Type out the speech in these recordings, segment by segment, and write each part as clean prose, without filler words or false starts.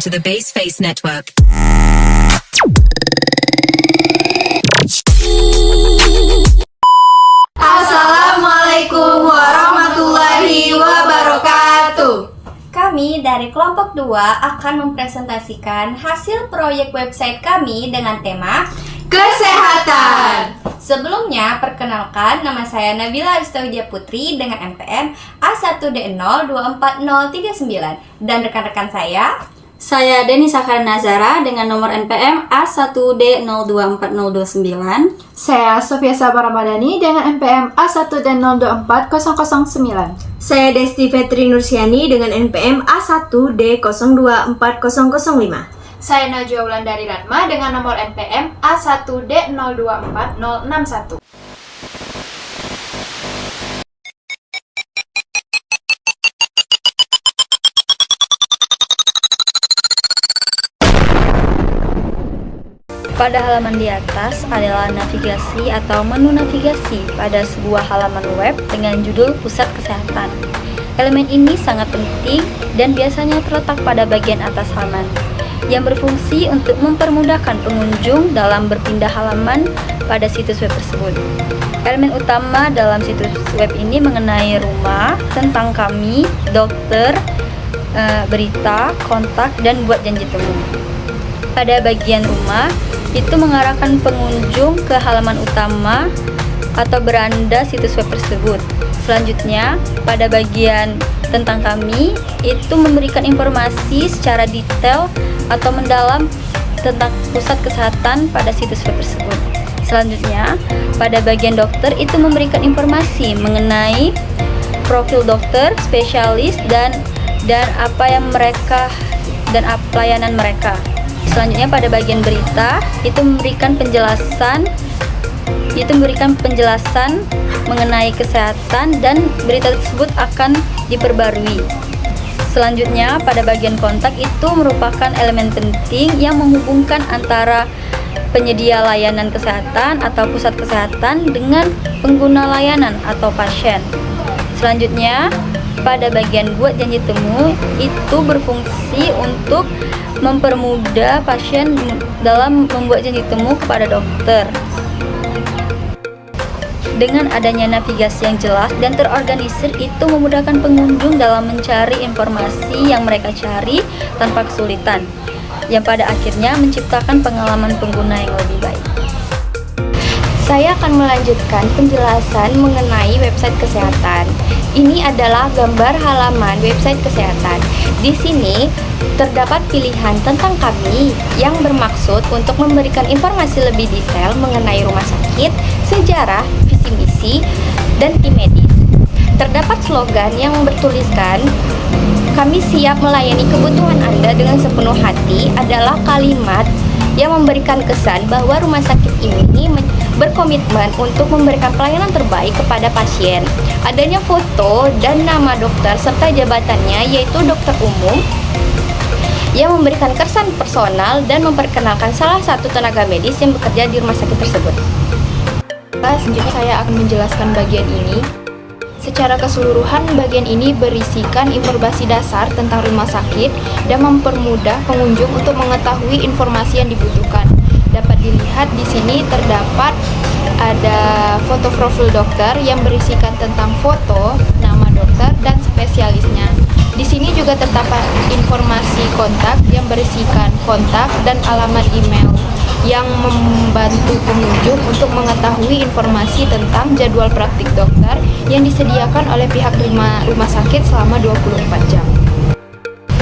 Welcome to the Base Face Network. Assalamualaikum warahmatullahi wabarakatuh. Kami dari kelompok 2 akan mempresentasikan hasil proyek website kami dengan tema Kesehatan. Sebelumnya, perkenalkan, nama saya Nabila Aristawijaya Putri dengan NPM A1D024039 dan rekan-rekan Saya Deni Sakar Nazara dengan nomor NPM A1D024029. Saya Sofia Sabar Ramadhani dengan NPM A1D024009. Saya Desti Fetri Nursiani dengan NPM A1D024005. Saya Najwa Wulandari Ratma dengan nomor NPM A1D024061. Pada halaman di atas adalah navigasi atau menu navigasi pada sebuah halaman web dengan judul Pusat Kesehatan. Elemen ini sangat penting dan biasanya terletak pada bagian atas halaman, yang berfungsi untuk mempermudahkan pengunjung dalam berpindah halaman pada situs web tersebut. Elemen utama dalam situs web ini mengenai rumah, tentang kami, dokter, berita, kontak, dan buat janji temu. Pada bagian rumah, itu mengarahkan pengunjung ke halaman utama atau beranda situs web tersebut. Selanjutnya, pada bagian tentang kami, itu memberikan informasi secara detail atau mendalam tentang pusat kesehatan pada situs web tersebut. Selanjutnya, pada bagian dokter itu memberikan informasi mengenai profil dokter, spesialis dan apa yang mereka dan pelayanan mereka. Selanjutnya pada bagian berita itu memberikan penjelasan mengenai kesehatan dan berita tersebut akan diperbarui. Selanjutnya pada bagian kontak itu merupakan elemen penting yang menghubungkan antara penyedia layanan kesehatan atau pusat kesehatan dengan pengguna layanan atau pasien. Selanjutnya pada bagian buat janji temu itu berfungsi untuk mempermudah pasien dalam membuat janji temu kepada dokter. Dengan adanya navigasi yang jelas dan terorganisir, itu memudahkan pengunjung dalam mencari informasi yang mereka cari tanpa kesulitan, yang pada akhirnya menciptakan pengalaman pengguna yang lebih baik. Saya akan melanjutkan penjelasan mengenai website kesehatan. Ini adalah gambar halaman website kesehatan. Di sini terdapat pilihan tentang kami yang bermaksud untuk memberikan informasi lebih detail mengenai rumah sakit, sejarah, visi misi, dan tim medis. Terdapat slogan yang bertuliskan, "Kami siap melayani kebutuhan Anda dengan sepenuh hati," adalah kalimat yang memberikan kesan bahwa rumah sakit ini berkomitmen untuk memberikan pelayanan terbaik kepada pasien. Adanya foto dan nama dokter serta jabatannya, yaitu dokter umum, yang memberikan kesan personal dan memperkenalkan salah satu tenaga medis yang bekerja di rumah sakit tersebut. Selanjutnya saya akan menjelaskan bagian ini. Secara keseluruhan, bagian ini berisikan informasi dasar tentang rumah sakit dan mempermudah pengunjung untuk mengetahui informasi yang dibutuhkan. Dapat dilihat di sini terdapat ada foto profil dokter yang berisikan tentang foto, nama dokter, dan spesialisnya. Di sini juga terdapat informasi kontak yang berisikan kontak dan alamat email yang membantu pengunjung untuk mengetahui informasi tentang jadwal praktik dokter yang disediakan oleh pihak rumah sakit selama 24 jam.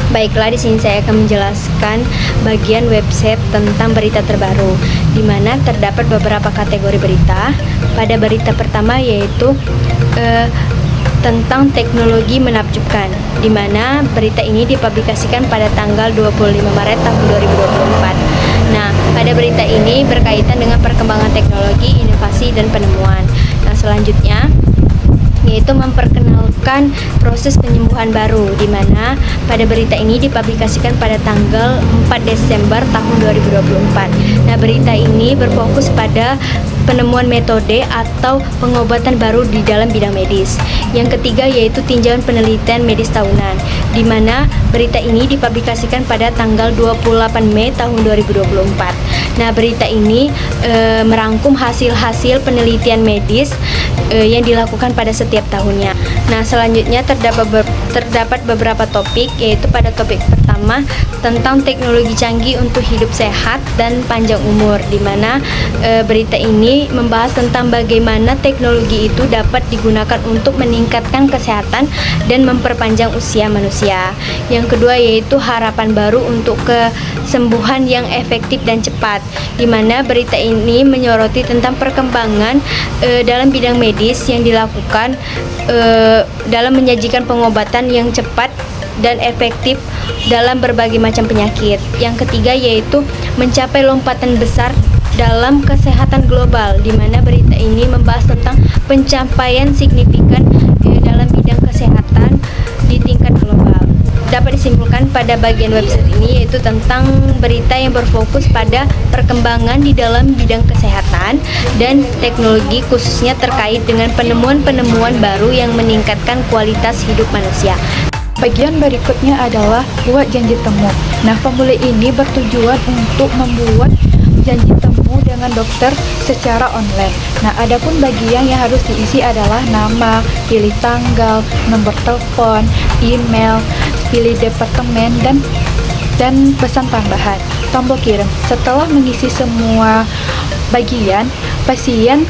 Baiklah, di sini saya akan menjelaskan bagian website tentang berita terbaru, di mana terdapat beberapa kategori berita. Pada berita pertama yaitu tentang teknologi menakjubkan, di mana berita ini dipublikasikan pada tanggal 25 Maret tahun 2024. Nah, pada berita ini berkaitan dengan perkembangan teknologi, inovasi, dan penemuan. Nah, selanjutnya yaitu memperkenalkan proses penyembuhan baru, di mana pada berita ini dipublikasikan pada tanggal 4 Desember tahun 2024. Nah, berita ini berfokus pada penemuan metode atau pengobatan baru di dalam bidang medis. Yang ketiga yaitu tinjauan penelitian medis tahunan, di mana berita ini dipublikasikan pada tanggal 28 Mei tahun 2024. Nah, berita ini merangkum hasil-hasil penelitian medis yang dilakukan pada setiap tahunnya. Nah, selanjutnya terdapat beberapa topik, yaitu pada topik pertama tentang teknologi canggih untuk hidup sehat dan panjang umur, di mana berita ini membahas tentang bagaimana teknologi itu dapat digunakan untuk meningkatkan kesehatan dan memperpanjang usia manusia. Yang kedua yaitu harapan baru untuk kesembuhan yang efektif dan cepat, di mana berita ini menyoroti tentang perkembangan dalam bidang medis yang dilakukan dalam menyajikan pengobatan yang cepat dan efektif dalam berbagai macam penyakit. Yang ketiga yaitu mencapai lompatan besar dalam kesehatan global, di mana berita ini membahas tentang pencapaian signifikan dalam bidang kesehatan di tingkat global. Dapat disimpulkan pada bagian website ini yaitu tentang berita yang berfokus pada perkembangan di dalam bidang kesehatan dan teknologi, khususnya terkait dengan penemuan-penemuan baru yang meningkatkan kualitas hidup manusia. Bagian berikutnya adalah buat janji temu. Nah, pemula ini bertujuan untuk membuat janji temu dengan dokter secara online. Nah, adapun bagian yang harus diisi adalah nama, pilih tanggal, nomor telepon, email, pilih departemen, dan pesan tambahan, tombol kirim. Setelah mengisi semua bagian, pasien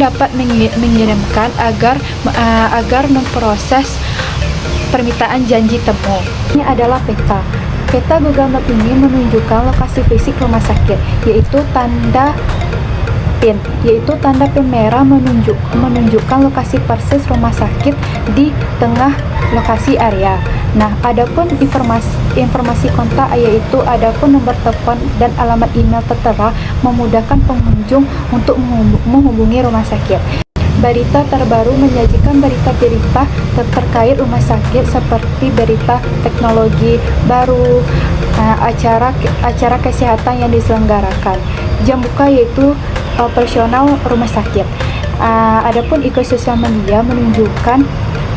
dapat mengirimkan agar memproses permintaan janji temu. Ini adalah peta. Peta Google Map ini menunjukkan lokasi fisik rumah sakit, yaitu tanda PIN merah menunjukkan lokasi persis rumah sakit di tengah lokasi area. Nah, adapun informasi kontak yaitu adapun nomor telepon dan alamat email tertera memudahkan pengunjung untuk menghubungi rumah sakit. Berita terbaru menyajikan berita-berita terkait rumah sakit seperti berita teknologi baru, acara kesehatan yang diselenggarakan, jam buka yaitu operasional rumah sakit. Adapun ikon sosial media menunjukkan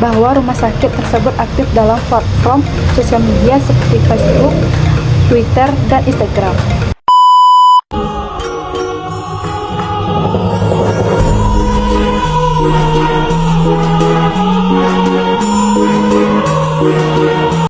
bahwa rumah sakit tersebut aktif dalam platform sosial media seperti Facebook, Twitter, dan Instagram.